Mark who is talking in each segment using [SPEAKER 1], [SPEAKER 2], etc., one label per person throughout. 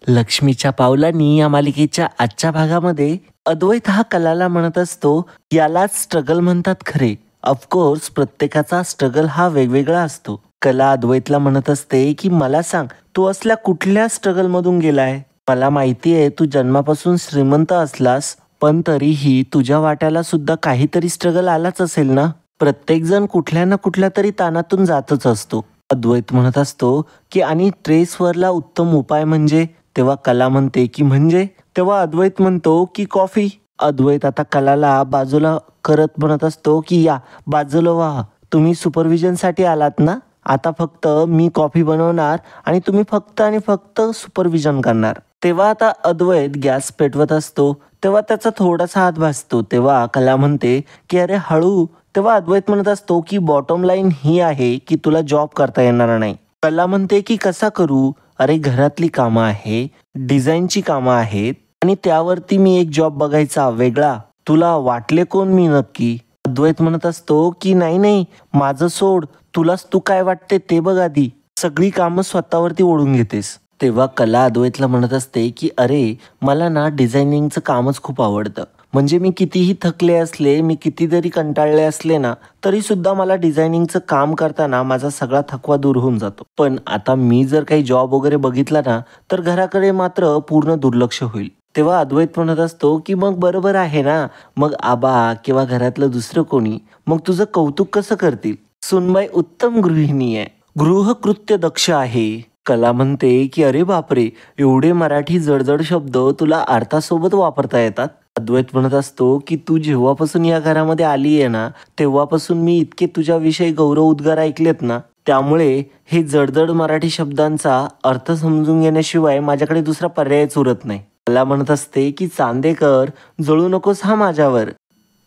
[SPEAKER 1] लक्ष्मीच्या पावलांनी या मालिकेच्या आजच्या भागामध्ये अद्वैत हा कलाला म्हणत असतो, यालाच स्ट्रगल म्हणतात खरे. ऑफकोर्स प्रत्येकाचा स्ट्रगल हा वेगवेगळा असतो. कला अद्वैतला म्हणत असते की मला सांग, तू असल्या कुठल्या स्ट्रगल मधून गेलाय? मला माहितीये तू जन्मापासून श्रीमंत असलास, पण तरीही तुझ्या वाट्याला सुद्धा काहीतरी स्ट्रगल आलाच असेल ना. प्रत्येक जण कुठल्या ना कुठल्या तरी ताणातून जातच असतो. अद्वैत म्हणत असतो की आणि स्ट्रेसवरला उत्तम उपाय म्हणजे? तेव्हा कला म्हणते की म्हणजे? तेव्हा अद्वैत म्हणतो की कॉफी. अद्वैत आता कलाला बाजूला करत म्हणत असतो की या बाजूला व्हा, तुम्ही सुपरविजनसाठी आलात ना, आता फक्त मी कॉफी बनवणार आणि तुम्ही फक्त आणि फक्त सुपरविजन करणार. तेव्हा आता अद्वैत गॅस पेटवत असतो, तेव्हा त्याचा थोडासा हात भासतो. तेव्हा कला म्हणते की अरे हळू. तेव्हा अद्वैत म्हणत असतो की बॉटम लाईन ही आहे की तुला जॉब करता येणार नाही. कला म्हणते की कसा करू? अरे घरातली कामं आहे, डिझाईनची कामं आहेत आणि त्यावरती मी एक जॉब बघायचा वेगळा. तुला वाटले कोण मी नक्की? अद्वैत म्हणत असतो की नाही नाही, माझं सोड, तू काय वाटते ते बघ आधी. सगळी कामं स्वतःवरती ओढून घेतेस. तेव्हा कला अद्वैतला म्हणत असते की अरे मला ना डिझायनिंगचं कामच खूप आवडतं. म्हणजे मी कितीही थकले असले, मी किती जरी कंटाळले असले ना, तरी सुद्धा मला डिझायनिंगचं काम करताना माझा सगळा थकवा दूर होऊन जातो. पण आता मी जर काही जॉब वगैरे बघितला ना, तर घराकडे मात्र पूर्ण दुर्लक्ष होईल. तेव्हा अद्वैत म्हणत असतो की मग बरोबर आहे ना, मग आबा किंवा घरातलं दुसरं कोणी मग तुझं कौतुक कसं करतील? सुनबाई उत्तम गृहिणी आहे, गृहकृत्य दक्ष आहे. कला म्हणते की अरे बापरे, एवढे मराठी जडजड शब्द तुला अर्थासोबत वापरता येतात. अद्वैत म्हणत असतो की तू जेव्हापासून या घरामध्ये आली आहे ना, तेव्हापासून मी इतके तुझ्याविषयी गौरव उद्गार ऐकलेत ना, त्यामुळे हे जडजड मराठी शब्दांचा अर्थ समजून घेण्याशिवाय माझ्याकडे दुसरा पर्यायच उरत नाही. कला म्हणत असते की चांदेकर, जळू नकोस हा माझ्यावर.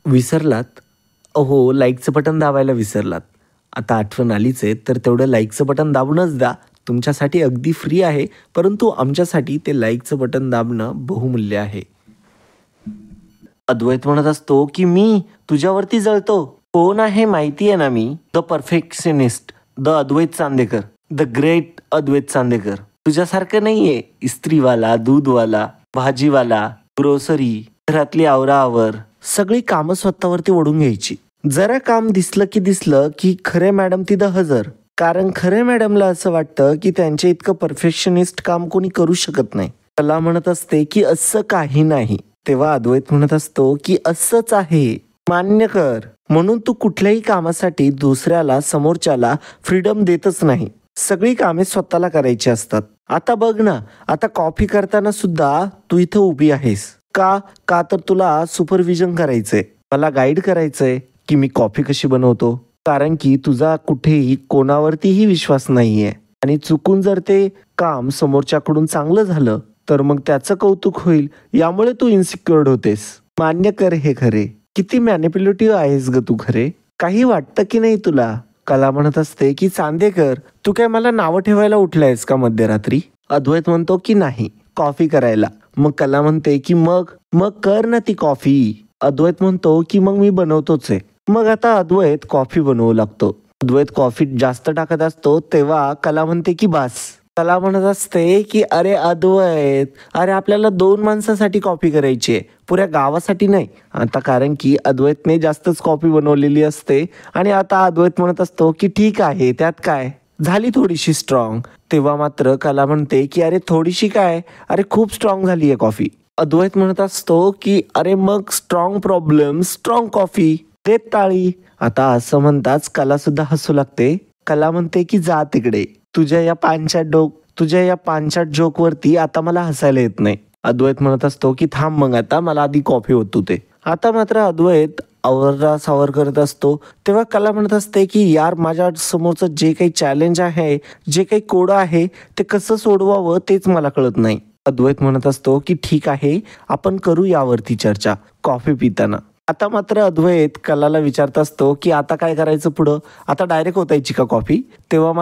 [SPEAKER 1] विसरलात? अहो लाईकचं बटन दाबायला विसरलात. आता आठवण आलीच आहे, तर तेवढं लाईकचं बटन दाबूनच द्या. तुमच्यासाठी अगदी फ्री आहे, परंतु आमच्यासाठी ते लाईकचं बटन दाबणं बहुमूल्य आहे. अद्वैत म्हणत असतो की मी तुझ्यावरती जळतो. कोण आहे माहिती आहे ना मी? The perfectionist, the Advait Chandekar, the great Advait Chandekar. तुझ्यासारखं नाहीये इस्त्रीवाला, दूधवाला, भाजीवाला, ग्रोसरी, घरातली आवराआवर, सगळी कामं स्वतःवरती ओढून घ्यायची. जरा काम दिसलं की खरे मॅडम तिथं हजर. कारण खरे मॅडमला असं वाटतं की त्यांच्या इतकं परफेक्शनिस्ट काम कोणी करू शकत नाही. कला म्हणत असते की असं काही नाही. तेव्हा अद्वैत म्हणत असतो की असंच आहे, मान्य कर. म्हणून तू कुठल्याही कामासाठी दुसऱ्याला, समोरच्याला फ्रीडम देतच नाही. सगळी कामे स्वतःला करायची असतात. आता बघ ना, आता कॉफी करताना सुद्धा तू इथं उभी आहेस का? का तर तुला सुपरविजन करायचंय, मला गाईड करायचंय की मी कॉफी कशी बनवतो. कारण की तुझा कुठेही कोणावरतीही विश्वास नाहीये आणि चुकून जर ते काम समोरच्याकडून चांगलं झालं तर मग त्याचं कौतुक होईल, यामुळे तू इन्सिक्युअर्ड होतेस. मान्य कर हे खरे. किती मॅनिप्युलेटिव्ह आहेस ग तू खरे. काही वाटतं की नाही तुला? कला म्हणत असते की चांदेकर, तू काय मला नावं ठेवायला उठलायस का मध्यरात्री? अद्वैत म्हणतो की नाही, कॉफी करायला. मग कला म्हणते की मग कर ना ती कॉफी. अद्वैत म्हणतो की मग मी बनवतोच आहे. मग आता अद्वैत कॉफी बनवू लागतो. अद्वैत कॉफी जास्त टाकत असतो, तेव्हा कला म्हणते की बास. कला म्हणत असते की अरे अद्वैत, अरे आपल्याला 2 माणसासाठी कॉफी करायची आहे, पुऱ्या गावासाठी नाही. आता कारण की अद्वैतने जास्तच कॉफी बनवलेली असते आणि आता अद्वैत म्हणत असतो की ठीक आहे, त्यात काय, झाली थोडीशी स्ट्रॉंग. तेव्हा मात्र कला म्हणते की अरे थोडीशी काय, अरे खूप स्ट्रॉंग झाली आहे कॉफी. अद्वैत म्हणत असतो की अरे मग स्ट्रॉंग प्रॉब्लेम, स्ट्रॉंग कॉफी, देत टाळी. आता असं म्हणताच कला सुद्धा हसू लागते. कला म्हणते की जा तिकडे, तुझ्या या पांचाट जोक वरती आता मला हसायला येत नाही. अद्वैत म्हणत असतो की थांब मग, आता मला आधी कॉफी होतो ते. आता मात्र अद्वैत आवरासावर करत असतो. तेव्हा कला म्हणत असते की यार, माझ्या समोरचं जे काही चॅलेंज आहे, जे काही कोडं आहे, ते कसं सोडवावं तेच मला कळत नाही. अद्वैत म्हणत असतो की ठीक आहे, आपण करू यावरती चर्चा कॉफी पिताना. आता मात्र अद्वैत कलाला विचारत असतो की आता काय करायचं पुढं, आता डायरेक्ट होतायची का कॉफी? तेव्हा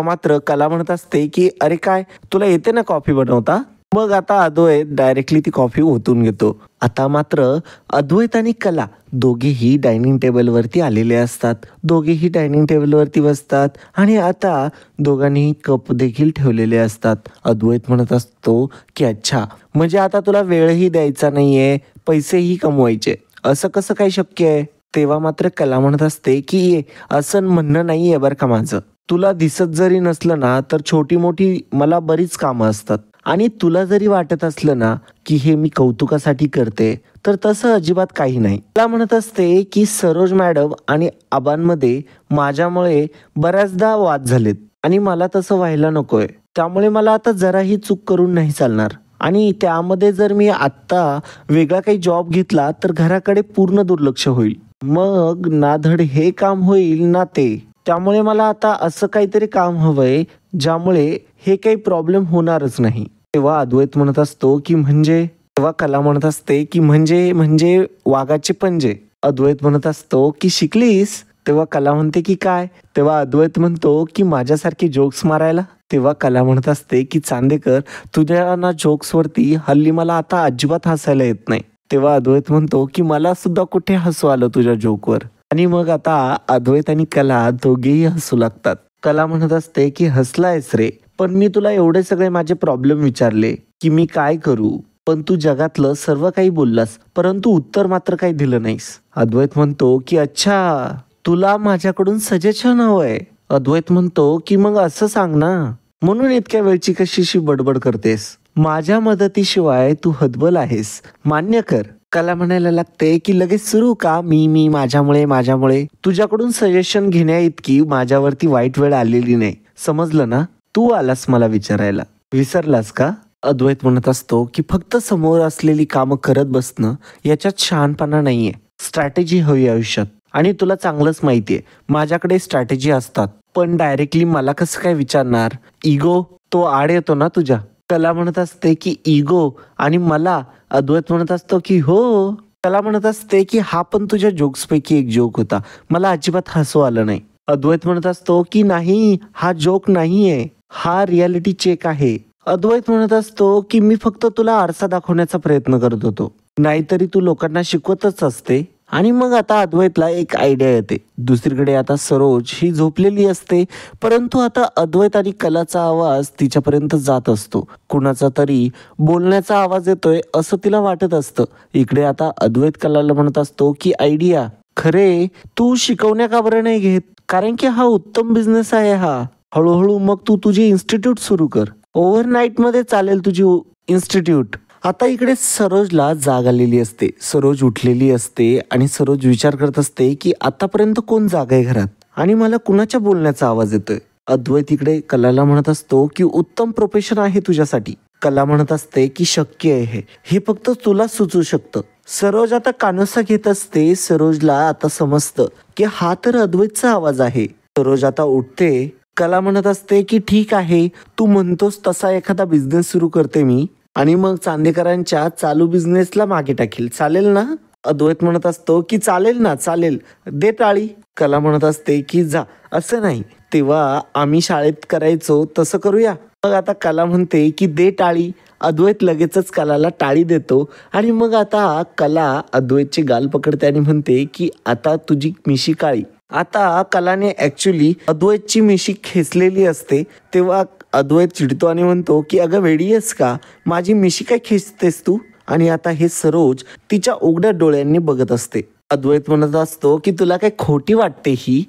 [SPEAKER 1] मात्र कला म्हणत असते की अरे काय, तुला येते ना कॉफी बनवता? मग आता अद्वैत डायरेक्टली ती कॉफी ओतून घेतो. आता मात्र अद्वैत आणि कला दोघेही डायनिंग टेबलवरती आलेले असतात. दोघेही डायनिंग टेबलवरती बसतात आणि आता दोघांनीही कप देखील ठेवलेले असतात. अद्वैत म्हणत असतो की अच्छा, म्हणजे आता तुला वेळही द्यायचा नाहीये, पैसेही कमवायचे, असं कसं काय शक्य आहे? तेव्हा मात्र कला म्हणत असते की असं म्हणणं नाहीये बरं का माझं. तुला दिसत जरी नसलं ना तर छोटी मोठी मला बरीच कामं असतात आणि तुला जरी वाटत असलं ना की हे मी कौतुकासाठी करते तर तसं अजिबात काही नाही. मला म्हणत असते की सरोज मॅडम आणि आबांमध्ये माझ्यामुळे बऱ्याचदा वाद झालेत आणि मला तसं व्हायला नकोय. त्यामुळे मला आता जराही चूक करून नाही चालणार आणि त्यामध्ये जर मी आत्ता वेगळा काही जॉब घेतला तर घराकडे पूर्ण दुर्लक्ष होईल. मग ना धड हे काम होईल ना ते. त्यामुळे मला आता असं काहीतरी काम हवंय ज्यामुळे हे काही प्रॉब्लेम होणारच नाही. तेव्हा अद्वैत म्हणत असतो की म्हणजे, तेव्हा कला म्हणत असते की म्हणजे वाघाचे पंजे. अद्वैत म्हणत असतो की शिकलीस? तेव्हा कला म्हणते की काय? तेव्हा अद्वैत म्हणतो की माझ्यासारखे जोक्स मारायला. तेव्हा कला म्हणत असते की चांदेकर, तुझ्या ना जोक्स वरती हल्ली मला आता अजिबात हसायला येत नाही. तेव्हा अद्वैत म्हणतो की मला सुद्धा कुठे हसू आलं तुझ्या जोकवर. आणि मग आता अद्वैत आणि कला दोघेही हसू लागतात. कला म्हणत असते की हसलायस रे, पण मी तुला एवढे सगळे माझे प्रॉब्लेम विचारले की मी काय करू, पण तू जगातलं सर्व काही बोललास परंतु उत्तर मात्र काही दिलं नाहीस. अद्वैत म्हणतो की अच्छा, तुला माझ्याकडून सजेशन हवंय. अद्वैत म्हणतो की मग असं सांग ना, म्हणून इतक्या वेळची कशीशी बडबड करतेस? माझ्या मदतीशिवाय तू हतबल आहेस, मान्य कर. कला म्हणायला लागते की लगेच सुरू का? मी माझ्यामुळे तुझ्याकडून सजेशन घेण्या इतकी माझ्यावरती वाईट वेळ आलेली नाही, समजलं ना? तू आलास मला विचारायला, विसरलास का? अद्वैत म्हणत असतो की फक्त समोर असलेली कामं करत बसणं याच्यात शहाणपणा नाहीये, स्ट्रॅटेजी हवी आयुष्यात. आणि तुला चांगलंच माहितीये माझ्याकडे स्ट्रॅटेजी असतात, पण डायरेक्टली मला कसं काय विचारणार? इगो तो आड येतो ना तुझ्या. कला म्हणत असते की इगो आणि मला. अद्वैत म्हणत असतो की हो. कला म्हणत असते की हा पण तुझ्या जोक्स पैकी एक जोक होता, मला अजिबात हसू आलं नाही. अद्वैत म्हणत असतो की नाही, हा जोक नाहीये, हा रियालिटी चेक आहे. अद्वैत म्हणत असतो की मी फक्त तुला आरसा दाखवण्याचा प्रयत्न करत होतो, नाहीतरी तू लोकांना शिकवतच असते. आणि मग आता अद्वैतला एक आयडिया येते. दुसरीकडे आता सरोज ही झोपलेली असते, परंतु आता अद्वैत आणि कलाचा आवाज तिच्यापर्यंत जात असतो. कुणाचा तरी बोलण्याचा आवाज येतोय असं तिला वाटत असतं. इकडे आता अद्वैत कलाला म्हणत असतो की आयडिया, खरे तू शिकवण्या का बरं नाही घेत? कारण की हा उत्तम बिझनेस आहे हा. हळूहळू मग तू तुझी इन्स्टिट्यूट सुरू कर, ओव्हरनाईट मध्ये चालेल तुझी इन्स्टिट्यूट. आता इकडे सरोजला जाग आलेली असते. सरोज उठलेली असते आणि सरोज विचार करत असते की आतापर्यंत कोण जाग आहे घरात आणि मला कुणाच्या बोलण्याचा आवाज येतोय. अद्वैत इकडे कलाला म्हणत असतो की उत्तम प्रोफेशन आहे तुझ्यासाठी. कला म्हणत असते की शक्य आहे हे फक्त तुला सुचू शकतं. सरोज आता कानोसा घेत असते. सरोजला आता समजतं की हा तर अद्वैतचा आवाज आहे. सरोज आता उठते. कला म्हणत असते की ठीक आहे, तू म्हणतोस तसा एखादा बिझनेस सुरू करते मी आणि मग चांदेकरांच्या चालू बिझनेसला मागे टाकील, चालेल ना? अद्वैत म्हणत असतो की चालेल ना, चालेल, दे टाळी. कला म्हणत असते की जा, असं नाही, तेव्हा आम्ही शाळेत करायचो तसं करूया. मग आता कला म्हणते की दे टाळी. अद्वैत लगेचच कलाला टाळी देतो आणि मग आता कला अद्वैतचे गाल पकडते आणि म्हणते की आता तुझी मिशी काळी. आता कलाने ऍक्च्युली अद्वैतची मिशी खेचलेली असते. तेव्हा अद्वैत चिडतो आणि म्हणतो की अगं वेडी आहेस का, माझी मिशी काय खेचतेस तू? आणि आता हे सरोज तिच्या उघड्या डोळ्यांनी बघत असते. अद्वैत म्हणत असतो की तुला काय खोटी वाटते ही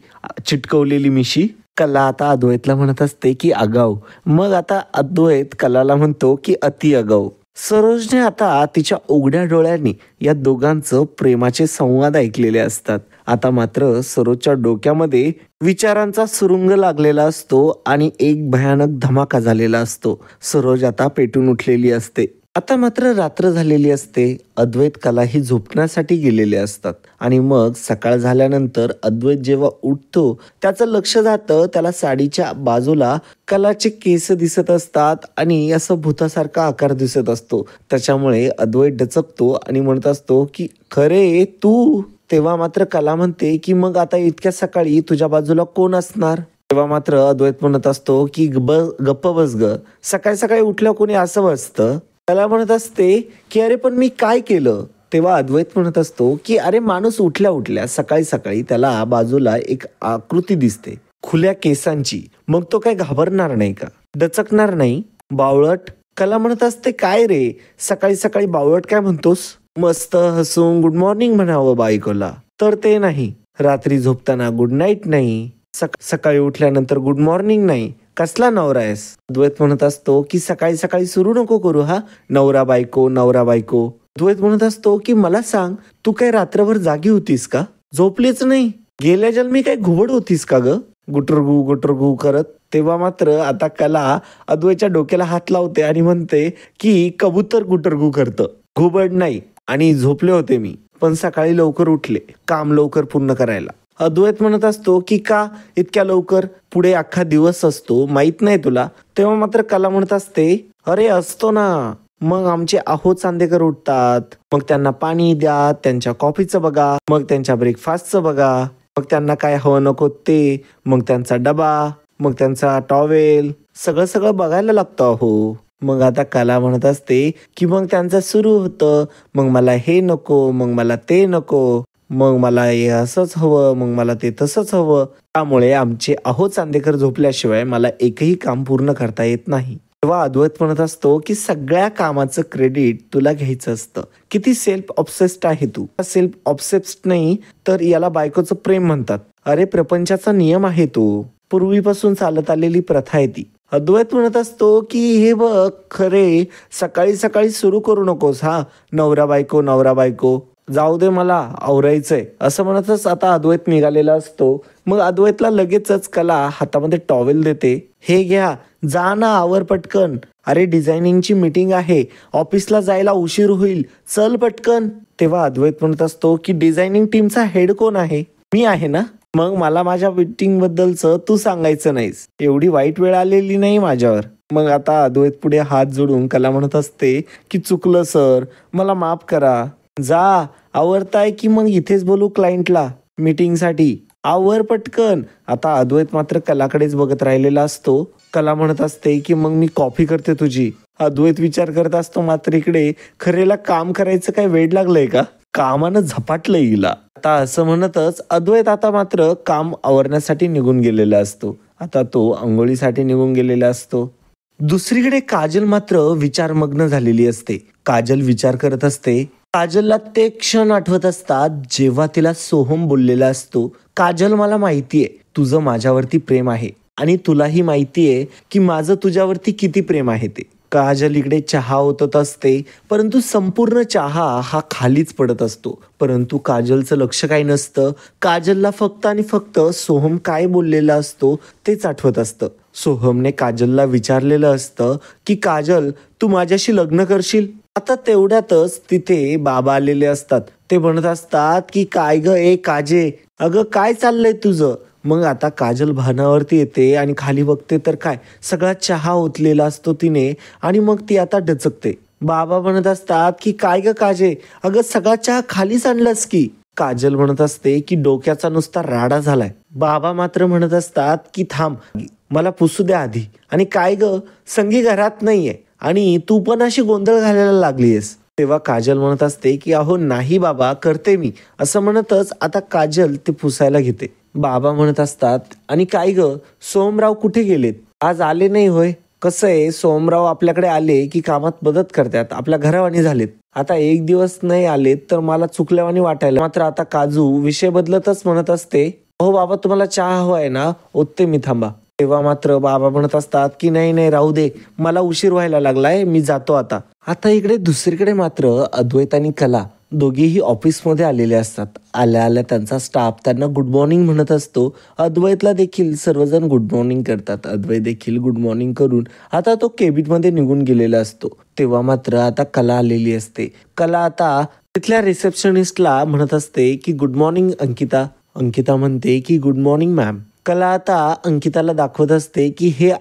[SPEAKER 1] चिटकवलेली मिशी? कला आता अद्वैतला म्हणत असते की आगाऊ. मग आता अद्वैत कलाला म्हणतो की अति आगाऊ. सरोजने आता तिच्या उघड्या डोळ्यांनी या दोघांचं प्रेमाचे संवाद ऐकलेले असतात. आता मात्र सरोजच्या डोक्यामध्ये विचारांचा सुरुंग लागलेला असतो आणि एक भयानक धमाका झालेला असतो. सरोज आता पेटून उठलेली असते. आता मात्र रात्र झालेली असते. अद्वैत कला ही झोपण्यासाठी गेलेले असतात आणि मग सकाळ झाल्यानंतर अद्वैत जेव्हा उठतो त्याचं लक्ष जातं, त्याला साडीच्या बाजूला कलाचे केस दिसत असतात आणि असं भूतासारखा आकार दिसत असतो. त्याच्यामुळे अद्वैत डचकतो आणि म्हणत असतो की खरे तू? तेव्हा मात्र कला म्हणते की मग आता इतक्या सकाळी तुझ्या बाजूला कोण असणार? तेव्हा मात्र अद्वैत म्हणत असतो की गप्प बस ग, सकाळी सकाळी उठल्या कोणी असं बसतं? कला म्हणत असते की अरे पण मी काय केलं? तेव्हा अद्वैत म्हणत असतो की अरे माणूस उठल्या उठल्या सकाळी सकाळी त्याला बाजूला एक आकृती दिसते खुल्या केसांची, मग तो काय घाबरणार नाही का, दचकणार नाही? बावळट. कला म्हणत असते काय रे सकाळी सकाळी बावळट काय म्हणतोस? मस्त हसून गुड मॉर्निंग म्हणावं बायकोला, तर ते नाही. रात्री झोपताना गुड नाईट नाही, सकाळी उठल्यानंतर गुड मॉर्निंग नाही. कसला नवरा आहेस? अद्वैत म्हणत असतो की सकाळी सकाळी सुरू नको करू हा नवरा बायको नवरा बायको. अद्वैत म्हणत असतो की मला सांग तू काय रात्रभर जागी होतीस का? झोपलीच नाही? गेल्या जन्मी काय घुबड होतीस का ग? गुटरगू करत. तेव्हा मात्र आता कला अद्वैतच्या डोक्याला हात लावते आणि म्हणते की कबूतर गुटरगू करतं, घुबड नाही. आणि झोपले होते मी, पण सकाळी लवकर उठले काम लवकर पूर्ण करायला. अद्वैत म्हणत असतो की का इतक्या लवकर? पुढे अख्खा दिवस असतो माहित नाही तुला? तेव्हा मात्र कला म्हणत असते अरे असतो ना. मग आमचे आहो चांदेकर उठतात, मग त्यांना पाणी द्या, त्यांच्या कॉफीचं बघा, मग त्यांच्या ब्रेकफास्टचं बघा, मग त्यांना काय हवं नको ते, मग त्यांचा डबा, मग त्यांचा टॉवेल, सगळं बघायला लागतं अहो. मग आता कला म्हणत असते की मग त्यांचं सुरू होतं, मग मला हे नको, मग मला ते नको, मग मला हे असंच हवं, मग मला ते तसंच हवं. त्यामुळे आमचे अहो चांदेकर झोपल्याशिवाय मला एकही काम पूर्ण करता येत नाही. तेव्हा अद्वैत म्हणत असतो की सगळ्या कामाचं क्रेडिट तुला घ्यायचं असतं. किती सेल्फ ऑब्सेस्ड आहे तू. सेल्फ ऑब्सेस्ड नाही तर याला बायकोचं प्रेम म्हणतात. अरे प्रपंचाचा नियम आहे तो, पूर्वीपासून चालत आलेली प्रथा आहे ती. अद्वैत म्हणत असतो की हे बघ खरे सकाळी सकाळी सुरू करू नकोस हा नवरा बायको, जाऊ दे मला आवरायचंय असं म्हणतच आता अद्वैत निघालेला असतो. मग अद्वैतला लगेचच कला हातामध्ये टॉवेल देते, हे घ्या जा ना आवर पटकन. अरे डिझायनिंगची मीटिंग आहे, ऑफिसला जायला उशीर होईल, चल पटकन. तेव्हा अद्वैत म्हणत असतो की डिझायनिंग टीमचा हेड कोण आहे? मी आहे ना. मग मला माझ्या मीटिंग बद्दलचं तू सांगायचं नाहीस, एवढी वाईट वेळ आलेली नाही माझ्यावर. मग आता अद्वैत पुढे हात जोडून कला म्हणत असते की चुकलं सर, मला माफ करा. जा आवरताय की मग इथेच बोलू क्लायंटला मीटिंगसाठी, आवर पटकन. आता अद्वैत मात्र कलाकडेच बघत राहिलेला असतो. कला म्हणत असते की मग मी कॉफी करते तुझी. अद्वैत विचार करत असतो मात्र इकडे खरेला काम करायचं काय वेड लागलंय का? कामानं झपाटलं हिला. आता असं म्हणतच अद्वैत आता मात्र काम आवरण्यासाठी निघून गेलेला असतो. आता तो अंघोळीसाठी निघून गेलेला असतो. दुसरीकडे काजल मात्र विचारमग्न झालेली असते. काजल विचार करत असते. काजलला ते क्षण आठवत असतात जेव्हा तिला सोहम बोललेला असतो, काजल मला माहितीये तुझं माझ्यावरती प्रेम आहे आणि तुलाही माहितीये की माझं तुझ्यावरती किती प्रेम आहे ते. काजल इकडे चहा ओतत असते, परंतु संपूर्ण चहा हा खालीच पडत असतो. परंतु काजलचं लक्ष काही नसतं. काजलला फक्त आणि फक्त सोहम काय बोललेला असतो तेच आठवत असतं. सोहमने काजलला विचारलेलं असतं की काजल तू माझ्याशी लग्न करशील? आता तेवढ्यातच तिथे बाबा आलेले असतात. ते म्हणत असतात की काय ग ए काजे, अगं काय चाललंय तुझं? मग आता काजल भानावरती येते आणि खाली बघते तर काय सगळा चहा ओतलेला असतो तिने आणि मग ती आता डचकते. बाबा म्हणत असतात की काय ग काजे, अगं सगळा चहा खालीच आणलास की? काजल म्हणत असते की डोक्याचा नुसता राडा झालाय. बाबा मात्र म्हणत असतात की थांब मला पुसू द्या आधी. आणि काय ग संगी घरात नाहीये आणि तू पण अशी गोंधळ घालायला लागलीयस. तेव्हा काजल म्हणत असते की अहो नाही बाबा करते मी, असं म्हणतच आता काजल ते पुसायला घेते. बाबा म्हणत असतात आणि काय ग सोमराव कुठे गेलेत? आज आले नाही होय? कसं आहे सोमराव आपल्याकडे आले की कामात मदत करतात, आपल्या घरावानी झालेत. आता एक दिवस नाही आलेत तर मला चुकल्यावानी वाटायला. मात्र आता काजू विषय बदलतच म्हणत असते हो बाबा तुम्हाला चहा हवाय ना, ओतते मी थांबा. तेव्हा मात्र बाबा म्हणत असतात की नाही राहू दे, मला उशीर व्हायला लागलाय, मी जातो आता. आता इकडे दुसरीकडे मात्र अद्वैत आणि कला दोघेही ऑफिसमध्ये आलेले असतात. आल्या आल्या त्यांचा स्टाफ त्यांना गुड मॉर्निंग म्हणत असतो. अद्वैतला देखील सर्वजण गुड मॉर्निंग करतात. अद्वैत देखील गुड मॉर्निंग करून आता तो केबिनमध्ये निघून गेलेला असतो. तेव्हा मात्र आता कला आलेली असते. कला आता तिथल्या रिसेप्शनिस्टला म्हणत असते की गुड मॉर्निंग अंकिता. अंकिता म्हणते की गुड मॉर्निंग मॅम. कला आता अंकिताला दाखवत असते की हे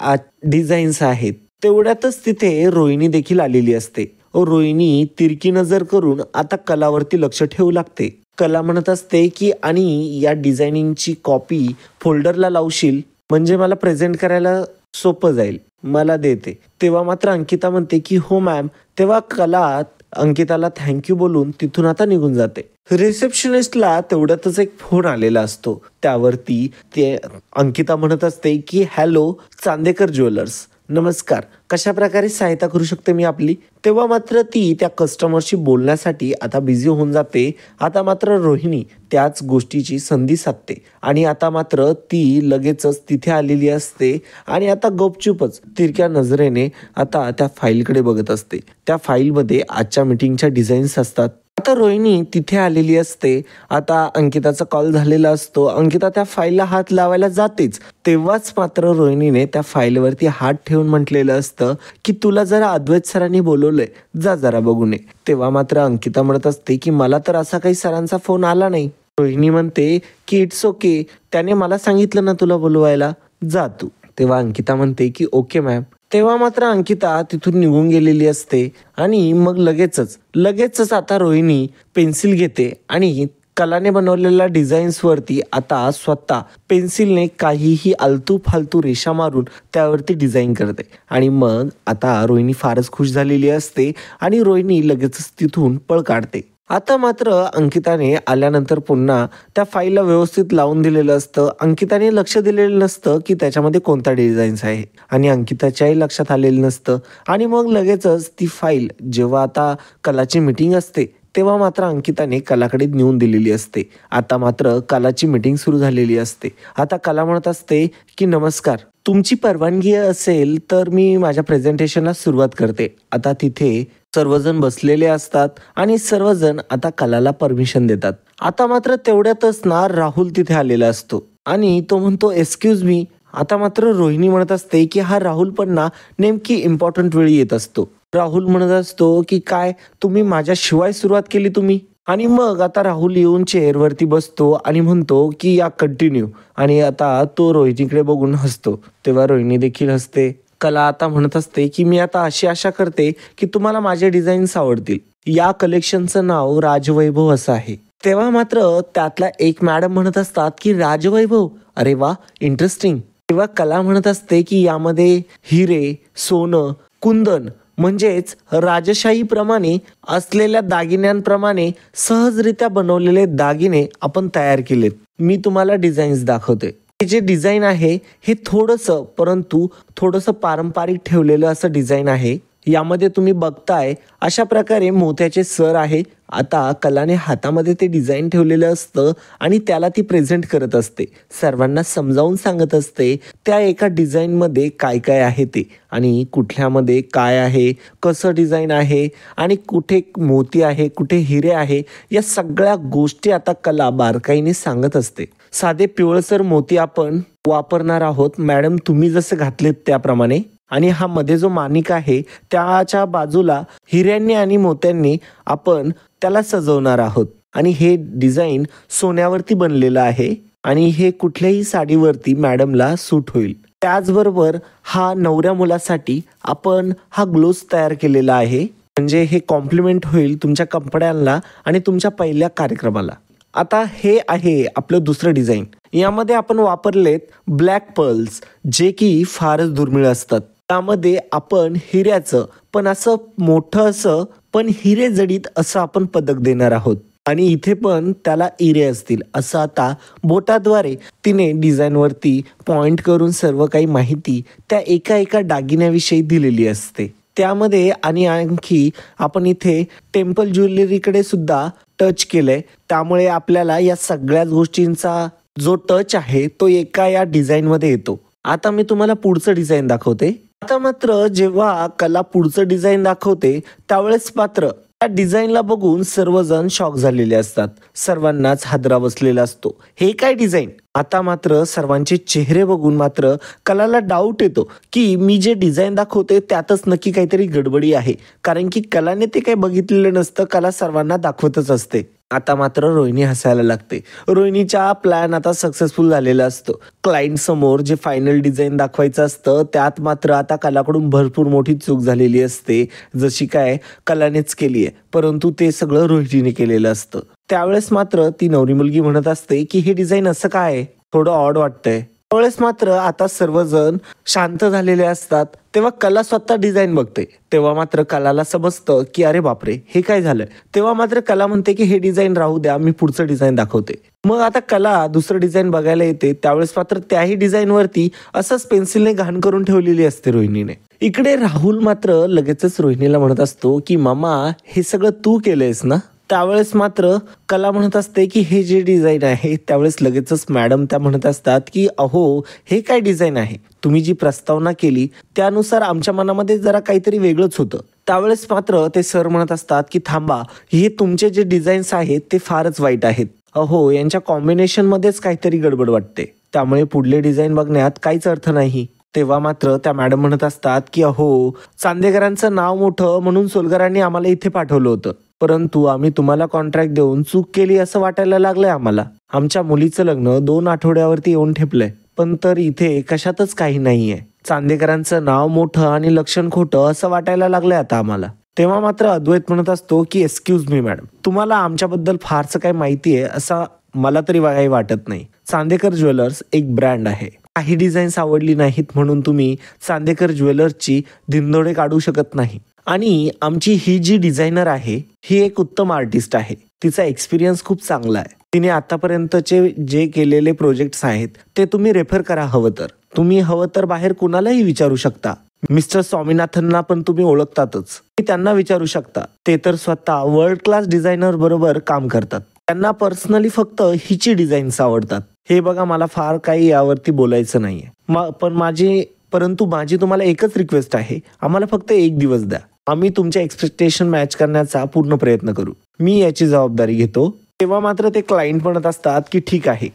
[SPEAKER 1] डिझाईन्स आहेत. तेवढ्यातच तिथे रोहिणी देखील आलेली असते. रोहिणी तिरकी नजर करून आता कलावरती लक्ष ठेवू लागते. कला म्हणत असते की आणि या डिझायनिंगची कॉपी फोल्डरला लावशील म्हणजे मला प्रेझेंट करायला सोपं जाईल, मला देते. तेव्हा मात्र अंकिता म्हणते की हो मॅम. तेव्हा कला अंकिताला थँक्यू बोलून तिथून आता निघून जाते. रिसेप्शनिस्टला तेवढ्यातच एक फोन आलेला असतो. त्यावरती ते अंकिता म्हणत असते की हॅलो चांदेकर ज्वेलर्स, नमस्कार, कशा प्रकारे सहायता करू शकते मी आपली. तेव्हा मात्र ती त्या कस्टमरशी बोलण्यासाठी आता बिझी होऊन जाते. आता मात्र रोहिणी त्याच गोष्टीची संधी साधते आणि आता मात्र ती लगेचच तिथे आलेली असते आणि आता गपचूपच तिरक्या नजरेने आता त्या फाईलकडे बघत असते. त्या फाईलमध्ये आजच्या मीटिंगच्या डिझाईन्स असतात. आता रोहिणी तिथे आलेली असते. आता अंकिताचा कॉल झालेला असतो. अंकिता त्या फाईलला हात लावायला जातेच तेव्हाच मात्र रोहिणीने त्या फाईलवरती हात ठेवून म्हटलेलं असतं की तुला जरा अद्वैत सरांनी बोलवलंय, जा जरा बघून ये. तेव्हा मात्र अंकिता म्हणत असते की मला तर असा काही सरांचा फोन आला नाही. रोहिणी म्हणते की इट्स ओके, त्याने मला सांगितलं ना तुला बोलवायला, जा तू. तेव्हा अंकिता म्हणते की ओके मॅम. तेव्हा मात्र अंकिता तिथून निघून गेलेली असते आणि मग लगेचच आता रोहिणी पेन्सिल घेते आणि कलाने बनवलेल्या डिझाईन्स वरती आता स्वतः पेन्सिलने काहीही आलतू फालतू रेषा मारून त्यावरती डिझाईन करते. आणि मग आता रोहिणी फारच खुश झालेली असते आणि रोहिणी लगेचच तिथून पळ काढते. आता मात्र अंकिताने आल्यानंतर पुन्हा त्या फाईलला व्यवस्थित लावून दिलेलं असतं. अंकिताने लक्ष दिलेलं नसतं की त्याच्यामध्ये कोणता डिझाईन्स आहे आणि अंकिताच्याही लक्षात आलेलं नसतं. आणि मग लगेचच ती फाईल जेव्हा आता कलाची मीटिंग असते तेव्हा मात्र अंकिताने कलाकडे नेऊन दिलेली असते. आता मात्र कलाची मीटिंग सुरू झालेली असते. आता कला म्हणत असते की नमस्कार, तुमची परवानगी असेल तर मी माझ्या प्रेझेंटेशनला सुरुवात करते. आता तिथे सर्वजण बसलेले असतात आणि सर्वजण आता कलाला परमिशन देतात. आता मात्र तेवढ्यातच ना राहुल तिथे आलेला असतो आणि तो म्हणतो एक्सक्यूज मी. आता मात्र रोहिणी म्हणत असते की हा राहुल पण ना नेमकी इम्पॉर्टंट वेळी येत असतो. राहुल म्हणत असतो की काय तुम्ही माझ्याशिवाय सुरुवात केली तुम्ही. आणि मग आता राहुल येऊन चेअरवरती बसतो आणि म्हणतो की या कंटिन्यू. आणि आता तो रोहिणीकडे बघून हसतो. तेव्हा रोहिणी देखील हसते. कला आता म्हणत असते की मी आता अशी आशा करते की तुम्हाला माझे डिझाईन्स आवडतील. या कलेक्शनचं नाव राजवैभव असं आहे. तेव्हा मात्र त्यातला एक मॅडम म्हणत असतात की राजवैभव, अरे वा इंटरेस्टिंग. तेव्हा कला म्हणत असते की यामध्ये हिरे, सोनं, कुंदन म्हणजेच राजशाही प्रमाणे असलेल्या दागिन्यांप्रमाणे सहजरित्या बनवलेले दागिने आपण तयार केलेत. मी तुम्हाला डिझाईन्स दाखवते. हे जे डिझाईन आहे हे थोडंसं पारंपरिक ठेवलेलं असं डिझाईन आहे. यामध्ये तुम्ही बघताय अशा प्रकारे मोत्याचे सर आहे. आता कलाने हातामध्ये ते डिझाईन ठेवलेलं असतं आणि त्याला ती प्रेझेंट करत असते. सर्वांना समजावून सांगत असते त्या एका डिझाईनमध्ये काय काय आहे ते आणि कुठल्यामध्ये काय आहे, कसं डिझाईन आहे आणि कुठे मोती आहे, कुठे हिरे आहे, या सगळ्या गोष्टी आता कला बारकाईने सांगत असते. साधे पिवळसर मोती आपण वापरणार आहोत मॅडम, तुम्ही जसं घातलेत त्याप्रमाणे. आणि हा मध्ये जो माणिक आहे त्याच्या बाजूला हिऱ्यांनी आणि मोत्यांनी आपण त्याला सजवणार आहोत. आणि हे डिझाईन सोन्यावरती बनलेलं आहे आणि हे कुठल्याही साडीवरती मॅडमला सूट होईल. त्याचबरोबर हा नवऱ्या मुलासाठी आपण हा ग्लोव्ज तयार केलेला आहे, म्हणजे हे कॉम्प्लिमेंट होईल तुमच्या कपड्यांना आणि तुमच्या पहिल्या कार्यक्रमाला. आता हे आहे आपलं दुसरं डिझाईन. यामध्ये आपण वापरलेत ब्लॅक पर्ल्स, जे की फारच दुर्मिळ असतात. त्यामध्ये आपण हिऱ्याचं पण असं मोठं असं पण हिरे जडित असं आपण पदक देणार आहोत आणि इथे पण त्याला हिरे असतील असं आता बोटाद्वारे तिने डिझाईनवरती पॉइंट करून सर्व काही माहिती त्या एका दागिन्याविषयी दिलेली असते. त्यामध्ये आणि आणखी आपण इथे टेम्पल ज्वेलरीकडे सुद्धा टच केलंय. त्यामुळे आपल्याला या सगळ्याच गोष्टींचा जो टच आहे तो एका या डिझाईनमध्ये येतो. आता मी तुम्हाला पुढचं डिझाईन दाखवते. आता मात्र जेव्हा कला पुढचं डिझाईन दाखवते त्यावेळेस मात्र त्या डिझाईनला बघून सर्वजण शॉक झालेले असतात. सर्वांनाच हादरा बसलेला असतो. हे काय डिझाईन. आता मात्र सर्वांचे चेहरे बघून मात्र कलाला डाऊट येतो की मी जे डिझाईन दाखवते त्यातच नक्की काहीतरी गडबडी आहे, कारण की कलाने ते काही बघितलेलं नसतं. कला सर्वांना दाखवतच असते. आता मात्र रोहिणी हसायला लागते. रोहिणीचा प्लॅन आता सक्सेसफुल झालेला असतो. क्लायंट समोर जे फायनल डिझाईन दाखवायचं असतं त्यात मात्र आता कलाकडून भरपूर मोठी चूक झालेली असते, जशी काय कलानेच केली आहे, परंतु ते सगळं रोहिणीने केलेलं असतं. त्यावेळेस मात्र ती नवरी मुलगी म्हणत असते की हे डिझाईन असं काय, थोडं ऑड वाटतंय. त्यावेळेस मात्र आता सर्वजण शांत झालेले असतात. तेव्हा कला स्वतः डिझाईन बघते. तेव्हा मात्र कलाला समजतं की अरे बापरे, हे काय झालंय. तेव्हा मात्र कला म्हणते की हे डिझाईन राहू द्या, मी पुढचं डिझाईन दाखवते. मग आता कला दुसरं डिझाईन बघायला येते. त्यावेळेस मात्र त्याही डिझाईन वरती असंच पेन्सिलने घाण करून ठेवलेली असते रोहिणीने. इकडे राहुल मात्र लगेचच रोहिणीला म्हणत असतो की मामा, हे सगळं तू केलंयस ना. त्यावेळेस मात्र कला म्हणत असते की हे जे डिझाईन आहे. त्यावेळेस लगेचच मॅडम त्या म्हणत असतात की अहो, हे काय डिझाईन आहे, तुम्ही जी प्रस्तावना केली त्यानुसार आमच्या मनामध्ये जरा काहीतरी वेगळंच होतं. त्यावेळेस मात्र ते सर म्हणत असतात की थांबा, हे तुमचे जे डिझाईन्स आहेत ते फारच वाईट आहेत. अहो, यांच्या कॉम्बिनेशन मध्येच काहीतरी गडबड वाटते, त्यामुळे पुढले डिझाईन बघण्यात काहीच अर्थ नाही. तेव्हा मात्र त्या मॅडम म्हणत असतात की अहो, चांदेकरांचं नाव मोठं म्हणून सोलकरांनी आम्हाला इथे पाठवलं होतं, परंतु आम्ही तुम्हाला कॉन्ट्रॅक्ट देऊन चूक केली असं वाटायला लागलंय आम्हाला. आमच्या मुलीचं लग्न 2 आठवड्यावरती येऊन ठेपलंय, पण तर इथे कशातच काही नाहीये. चांदेकरांचं नाव मोठं आणि लक्षण खोटं असं वाटायला लागलंय आता आम्हाला. तेव्हा मात्र अद्वैत म्हणत असतो की एक्सक्यूज मी मॅडम, तुम्हाला आमच्याबद्दल फारसं काही माहिती आहे असं मला तरी काही वाटत नाही. चांदेकर ज्वेलर्स एक ब्रँड आहे. काही डिझाईन्स आवडली नाहीत म्हणून तुम्ही चांदेकर ज्वेलर्सची धिंदोडे काढू शकत नाही. आणि आमची ही जी डिझायनर आहे ही एक उत्तम आर्टिस्ट आहे. तिचा एक्सपिरियन्स खूप चांगला आहे. तिने आतापर्यंतचे जे केलेले प्रोजेक्ट्स आहेत ते तुम्ही रेफर करा. हवं तर तुम्ही बाहेर कुणालाही विचारू शकता. मिस्टर स्वामीनाथनना पण तुम्ही ओळखतातच, त्यांना विचारू शकता. ते तर स्वतः वर्ल्ड क्लास डिझायनर बरोबर काम करतात. त्यांना पर्सनली फक्त हिची डिझाईन्स आवडतात. हे बघा, मला फार काही यावरती बोलायचं नाहीये. परंतु माझी तुम्हाला एकच रिक्वेस्ट आहे, आम्हाला फक्त 1 दिवस द्या. आम्ही तुमच्या एक्सपेक्टेशन मॅच करण्याचा पूर्ण प्रयत्न करू. मी याची जबाबदारी घेतो. तेव्हा मात्र ते क्लायंट म्हणत असतात की ठीक आहे,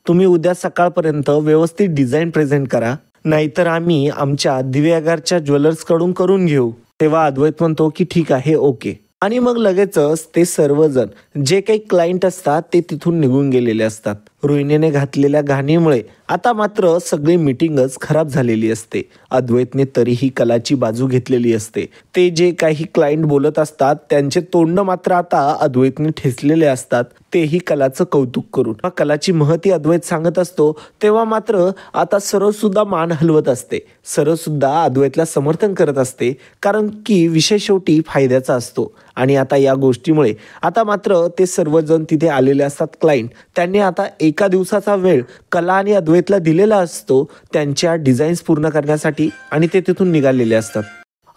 [SPEAKER 1] तुम्ही उद्या सकाळपर्यंत व्यवस्थित डिझाईन प्रेझेंट करा, नाहीतर आम्ही आमच्या दिव्यागारच्या ज्वेलर्स कडून करून घेऊ. तेव्हा अद्वैत म्हणतो की ठीक आहे, ओके. आणि मग लगेचच ते सर्वजण जे काही क्लायंट असतात ते तिथून निघून गेलेले असतात. रोहिणीने घातलेल्या घाणीमुळे आता मात्र सगळी मीटिंगच खराब झालेली असते. अद्वैतने तरीही कलाची बाजू घेतलेली असते. ते जे काही क्लायंट बोलत असतात त्यांचे तोंड मात्र आता अद्वैतने ठेचलेले असतात, तेही कलाचं कौतुक करून. कलाची महती अद्वैत सांगत असतो तेव्हा मात्र आता सरोज सुद्धा मान हलवत असते. सरोज सुद्धा अद्वैतला समर्थन करत असते, कारण की विषय शेवटी फायद्याचा असतो. आणि आता या गोष्टीमुळे आता मात्र ते सर्वजण तिथे आलेले असतात क्लायंट. त्यांनी आता एका दिवसाचा वेळ कला आणि अद्वैतला दिलेला असतो त्यांच्या डिझाईन्स पूर्ण करण्यासाठी, आणि ते तिथून निघालेले असतात.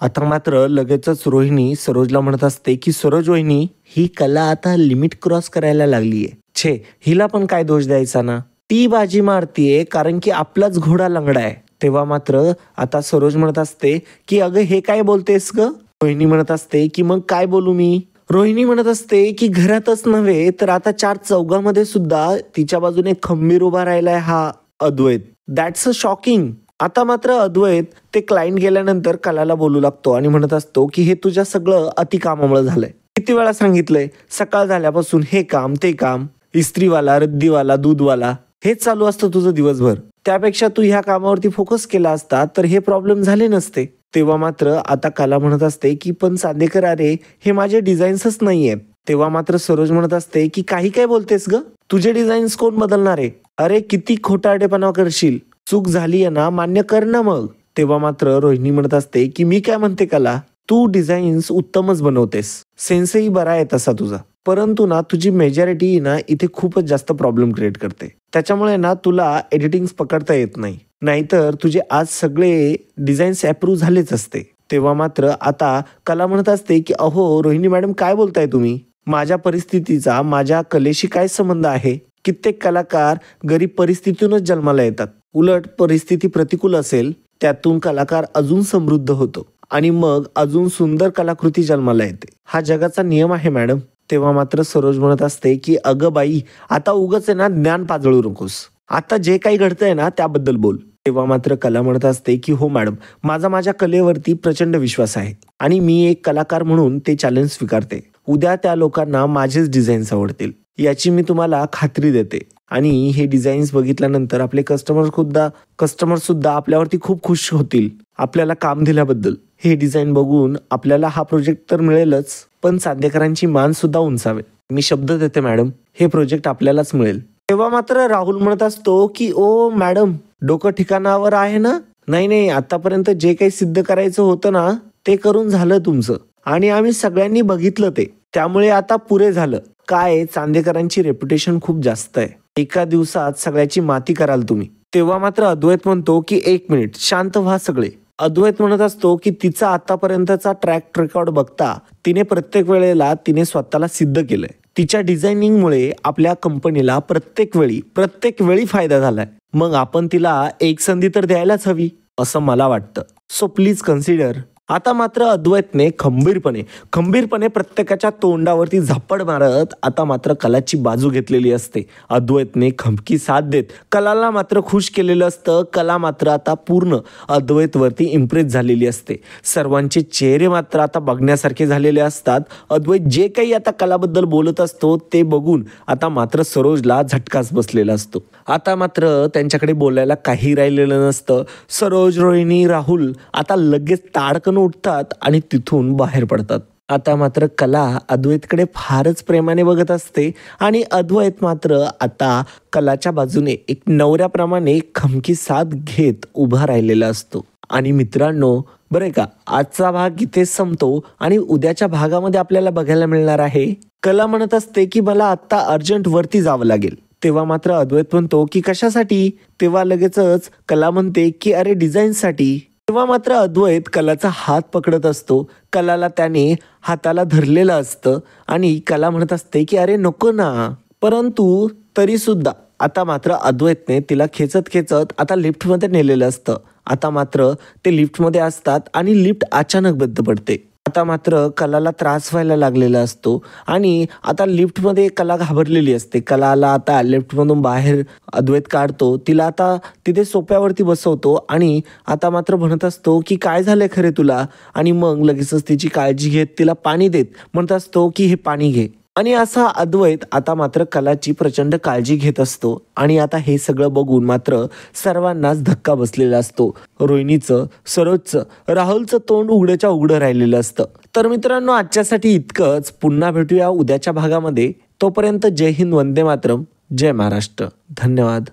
[SPEAKER 1] आता मात्र लगेचच रोहिणी सरोजला म्हणत असते की सरोज वहिनी, ही कला आता लिमिट क्रॉस करायला लागलीये. छे, हिला पण काय दोष द्यायचा ना, ती बाजी मारतीये कारण की आपलाच घोडा लंगडा आहे. तेव्हा मात्र आता सरोज म्हणत असते की अगं, हे काय बोलतेस ग. रोहिणी म्हणत असते की मग काय बोलू मी. रोहिणी म्हणत असते की घरातच नव्हे तर आता 4 चौघामध्ये सुद्धा तिच्या बाजूने खंबीर उभा राहिलाय हा अद्वैत. That's a shocking. आता मात्र अद्वैत ते क्लायंट गेल्यानंतर कलाला बोलू लागतो आणि म्हणत असतो की हे तुझ्या सगळं अतिकामामुळे झालंय. किती वेळा सांगितलंय, सकाळ झाल्यापासून हे काम ते काम, इस्त्रीवाला, रद्दीवाला, दूधवाला, हेच चालू असतं तुझं दिवसभर. त्यापेक्षा तू ह्या कामावरती फोकस केला असता तर हे प्रॉब्लेम झाले नसते. तेव्हा मात्र आता कला म्हणत असते की पण चांदेकर, अरे हे माझे डिझाईन्सच नाहीये. तेव्हा मात्र सरोज म्हणत असते की काही काय बोलतेस ग, तुझे डिझाईन्स कोण बदलणार आहे. अरे किती खोटारडेपणा करशील, चूक झाली आहे ना, मान्य कर ना मग. तेव्हा मात्र रोहिणी म्हणत असते की मी काय म्हणते कला, तू डिझाईन्स उत्तमच बनवतेस, सेन्सही बरा आहे तसा तुझा, परंतु ना तुझी मेजॉरिटी ना इथे खूपच जास्त प्रॉब्लेम क्रिएट करते. त्याच्यामुळे ना तुला एडिटिंग पकडता येत नाही, नाहीतर तुझे आज सगळे डिझाईन्स अप्रूव्ह झालेच असते. तेव्हा मात्र आता कला म्हणत असते की अहो रोहिणी मॅडम, काय बोलताय तुम्ही. माझ्या परिस्थितीचा माझ्या कलेशी काय संबंध आहे. कित्येक कलाकार गरीब परिस्थितीतूनच जन्माला येतात. उलट परिस्थिती प्रतिकूल असेल त्यातून कलाकार अजून समृद्ध होतो आणि मग अजून सुंदर कलाकृती जन्माला येते. हा जगाचा नियम आहे मॅडम. तेव्हा मात्र सरोज म्हणत असते की अगं बाई, आता उगाच आहे ना ज्ञान पाजळू नकोस, आता जे काही घडतंय ना त्याबद्दल बोल. तेव्हा मात्र कला म्हणत असते की हो मॅडम, माझ्या कलेवरती प्रचंड विश्वास आहे आणि मी एक कलाकार म्हणून ते चॅलेंज स्वीकारते. उद्या त्या लोकांना माझेच डिझाईन्स आवडतील याची मी तुम्हाला खात्री देते. आणि हे डिझाईन्स बघितल्यानंतर आपले कस्टमर सुद्धा आपल्यावरती खूप खुश होतील आपल्याला काम दिल्याबद्दल. हे डिझाईन बघून आपल्याला हा प्रोजेक्ट तर मिळेलच, पण चांदेकरांची मान सुद्धा उंचावेल. मी शब्द देते मॅडम, हे प्रोजेक्ट आपल्यालाच मिळेल. तेव्हा मात्र राहुल म्हणत असतो की ओ मॅडम, डोकं ठिकाणावर आहे ना? नाही, आतापर्यंत जे काही सिद्ध करायचं होतं ना ते करून झालं तुमचं, आणि आम्ही सगळ्यांनी बघितलं ते, त्यामुळे आता पुरे झालं. काय चांदेकरांची रेप्युटेशन खूप जास्त आहे. एका दिवसात सगळ्याची माती कराल तुम्ही. तेव्हा मात्र अद्वैत म्हणतो की 1 मिनिट शांत व्हा सगळे. अद्वैत म्हणत असतो की तिचा आतापर्यंतचा ट्रॅक रेकॉर्ड बघता तिने प्रत्येक वेळेला तिने स्वतःला सिद्ध केलंय. तिच्या डिझायनिंगमुळे आपल्या कंपनीला प्रत्येक वेळी फायदा झालाय. मग आपण तिला एक संधी तर द्यायलाच हवी असं मला वाटतं. So please consider. आता मात्र अद्वैतने खंबीरपणे प्रत्येकाच्या तोंडावरती झापड मारत आता मात्र कलाची बाजू घेतलेली असते. अद्वैतने खमकी साथ देत कलाला मात्र खुश केलेलं असतं. कला मात्र आता पूर्ण अद्वैतवरती इम्प्रेस झालेली असते. सर्वांचे चेहरे मात्र आता बघण्यासारखे झालेले असतात. अद्वैत जे काही आता कलाबद्दल बोलत असतो ते बघून आता मात्र सरोजला झटकाच बसलेला असतो. आता मात्र त्यांच्याकडे बोलायला काही राहिलेलं नसतं. सरोज, रोहिणी, राहुल आता लगेच ताडकन उठतात आणि तिथून बाहेर पडतात. आता मात्र कला अद्वैतकडे फारच प्रेमाने बघत असते आणि अद्वैत मात्र आता कलाच्या बाजूने एक नवऱ्याप्रमाणे खमकी साथ घेत उभा राहिलेला असतो. आणि मित्रांनो, बरे का, आजचा भाग इथेच संपतो आणि उद्याच्या भागामध्ये आपल्याला बघायला मिळणार आहे कला म्हणत असते की मला आता अर्जंट वरती जावं लागेल. तेव्हा मात्र अद्वैत म्हणतो की कशासाठी? तेव्हा लगेचच कला म्हणते की अरे डिझाईनसाठी. तेव्हा मात्र अद्वैत कलाचा हात पकडत असतो. कलाला त्याने हाताला धरलेलं असतं आणि कला म्हणत असते की अरे नको ना. परंतु तरी सुद्धा आता मात्र अद्वैतने तिला खेचत आता लिफ्टमध्ये नेलेलं असतं. आता मात्र ते लिफ्टमध्ये असतात आणि लिफ्ट अचानक बंद पडते. आता मात्र कलाला त्रास व्हायला लागलेला असतो आणि आता लिफ्टमध्ये कला घाबरलेली असते. कलाला आता लिफ्टमधून बाहेर अद्वैत काढतो. तिला आता तिथे सोफ्यावरती बसवतो आणि आता मात्र म्हणत असतो की काय झालंय खरे तुला? आणि मग लगेचच तिची काळजी घेत तिला पाणी देत म्हणत असतो की हे पाणी घे. आणि असा अद्वैत आता मात्र कलाची प्रचंड काळजी घेत असतो. आणि आता हे सगळं बघून मात्र सर्वांनाच धक्का बसलेला असतो. रोहिणीचं, सरोजचं, राहुलचं तोंड उघड्याच्या उघडं राहिलेलं असतं. तर मित्रांनो, आजच्यासाठी इतकंच. पुन्हा भेटूया उद्याच्या भागामध्ये. तोपर्यंत जय हिंद, वंदे मातरम, जय महाराष्ट्र. धन्यवाद.